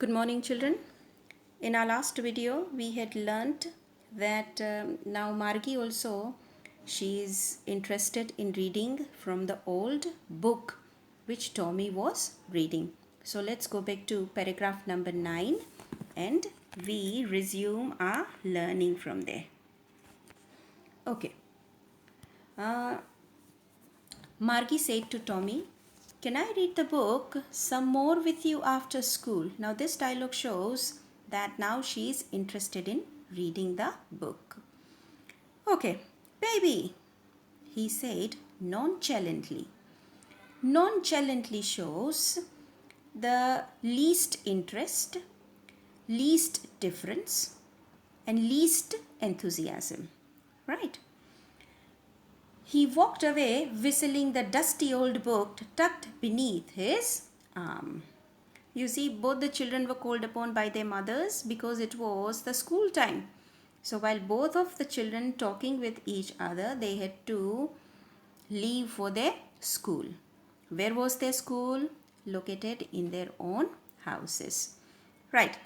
Good morning, children. In our last video, we had learnt that now Margi also she is interested in reading from the old book which Tommy was reading. So let's go back to paragraph number 9 and we resume our learning from there. Okay. Uh, Margie said to Tommy, "Can I read the book some more with you after school?" Now, this dialogue shows that now she is interested in reading the book. "Okay, baby," he said nonchalantly. Nonchalantly shows the least interest, least difference, and least enthusiasm. Right? He walked away whistling the dusty old book tucked beneath his arm. You see, both the children were called upon by their mothers because it was the school time. So while both of the children talking with each other, they had to leave for their school. Where was their school? Located in their own houses. Right.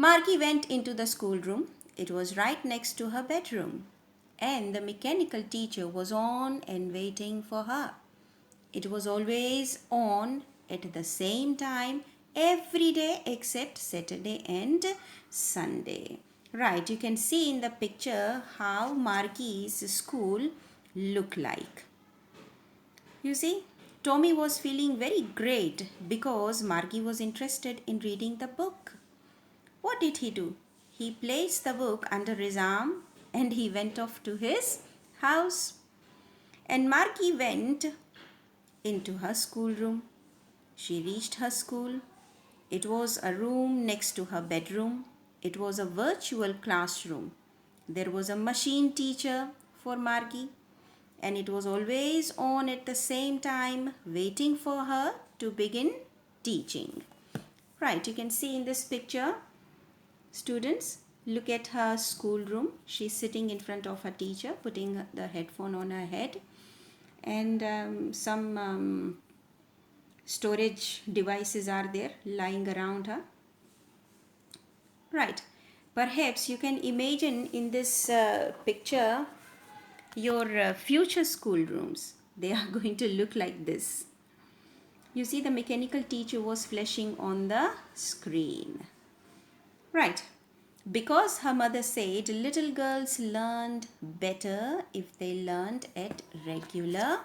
Margie went into the schoolroom. It was right next to her bedroom, and the mechanical teacher was on and waiting for her. It was always on at the same time every day except Saturday and Sunday. Right, you can see in the picture how Margie's school looked like. You see, Tommy was feeling very great because Margie was interested in reading the book. What did he do? He placed the book under his arm and he went off to his house. And Margie went into her schoolroom. She reached her school. It was a room next to her bedroom. It was a virtual classroom. There was a machine teacher for Margie, and it was always on at the same time, waiting for her to begin teaching. Right, you can see in this picture, students, look at her schoolroom. She's sitting in front of her teacher, putting the headphone on her head, and some storage devices are there lying around her. Right. Perhaps you can imagine in this picture your future schoolrooms. They are going to look like this. You see, the mechanical teacher was flashing on the screen. Right. Because her mother said little girls learned better if they learned at regular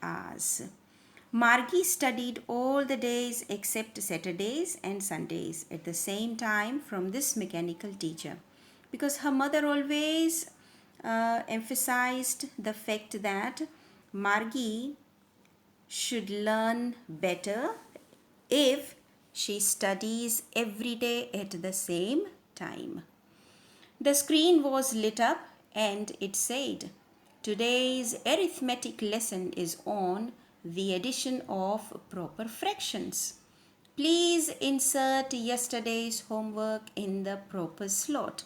hours. Margie studied all the days except Saturdays and Sundays at the same time from this mechanical teacher because her mother always emphasized the fact that Margie should learn better if she studies every day at the same time. The screen was lit up and it said, "Today's arithmetic lesson is on the addition of proper fractions. Please insert yesterday's homework in the proper slot."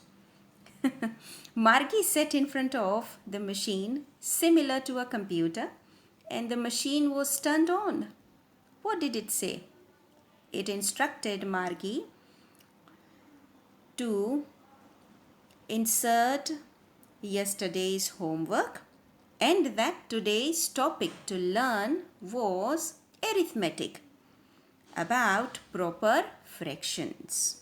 Margie sat in front of the machine similar to a computer and the machine was turned on. What did it say? It instructed Margie to insert yesterday's homework and that today's topic to learn was arithmetic about proper fractions.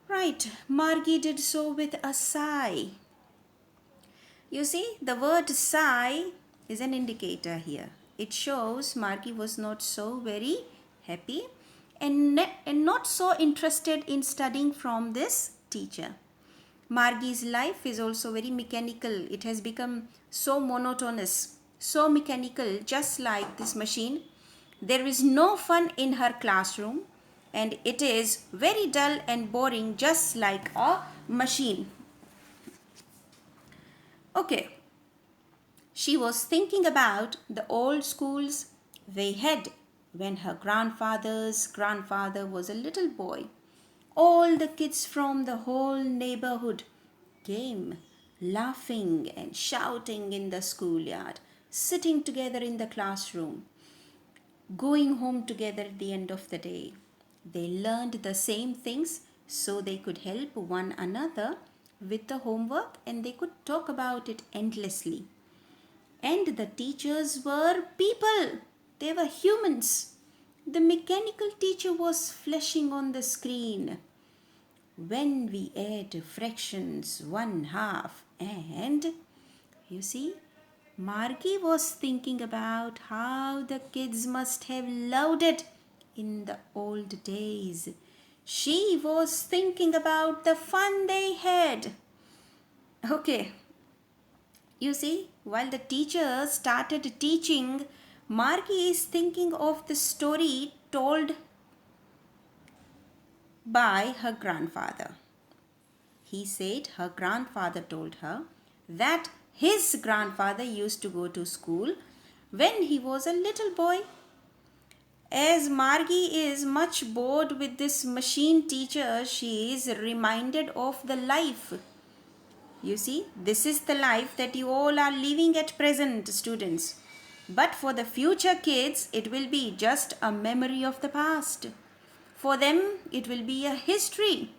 Right, Margie did so with a sigh. You see, the word sigh is an indicator here. It shows Margie was not so very happy and not so interested in studying from this teacher. Margie's life is also very mechanical. It has become so monotonous, so mechanical, just like this machine. There is no fun in her classroom and it is very dull and boring, just like a machine. Okay, she was thinking about the old schools they had when her grandfather's grandfather was a little boy. All the kids from the whole neighborhood came, laughing and shouting in the schoolyard, sitting together in the classroom, going home together at the end of the day. They learned the same things so they could help one another with the homework and they could talk about it endlessly. And the teachers were people, they were humans. The mechanical teacher was flashing on the screen. When we add fractions, 1/2, and you see, Margie was thinking about how the kids must have loved it in the old days. She was thinking about the fun they had. Okay, you see, while the teacher started teaching, Margie is thinking of the story told by her grandfather. He said her grandfather told her that his grandfather used to go to school when he was a little boy. As Margie is much bored with this machine teacher, she is reminded of the life. You see, this is the life that you all are living at present, students. But for the future kids, it will be just a memory of the past. For them, it will be a history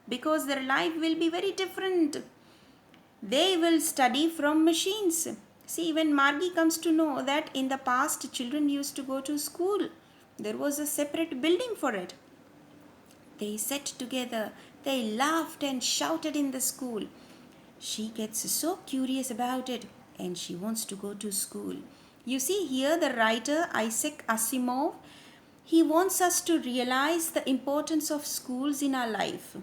because their life will be very different. They will study from machines. See, when Margie comes to know that in the past children used to go to school, there was a separate building for it. They sat together, they laughed and shouted in the school. She gets so curious about it and she wants to go to school. You see here the writer Isaac Asimov, he wants us to realize the importance of schools in our life.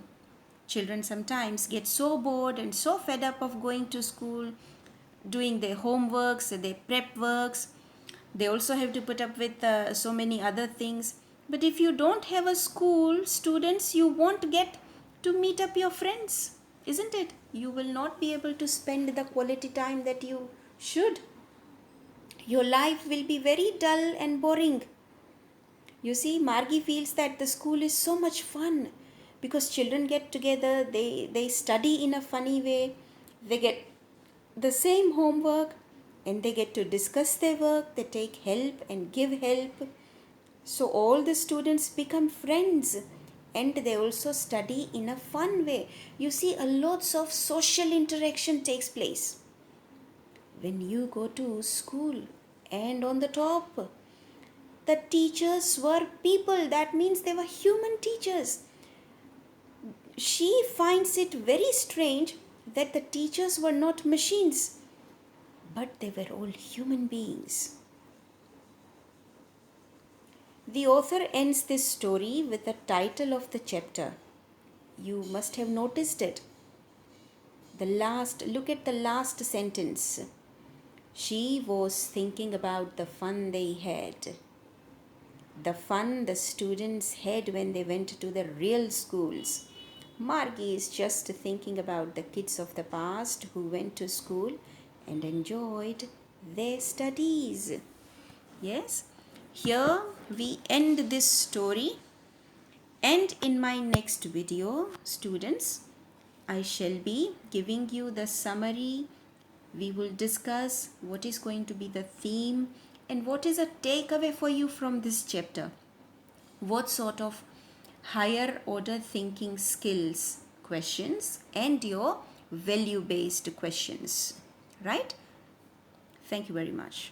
Children sometimes get so bored and so fed up of going to school, doing their homeworks, their prep works. They also have to put up with so many other things. But if you don't have a school, students, you won't get to meet up your friends, isn't it? You will not be able to spend the quality time that you should. Your life will be very dull and boring. You see, Margie feels that the school is so much fun because children get together, they study in a funny way, they get the same homework and they get to discuss their work, they take help and give help. So all the students become friends and they also study in a fun way. You see, a lots of social interaction takes place when you go to school. And on the top, the teachers were people. That means they were human teachers. She finds it very strange that the teachers were not machines, but they were all human beings. The author ends this story with the title of the chapter. You must have noticed it. Look at the last sentence. She was thinking about the fun they had. The fun the students had when they went to the real schools. Margie is just thinking about the kids of the past who went to school and enjoyed their studies. Yes, here we end this story, and in my next video, students, I shall be giving you the summary. We will discuss what is going to be the theme and what is a takeaway for you from this chapter. What sort of higher order thinking skills questions and your value based questions, right? Thank you very much.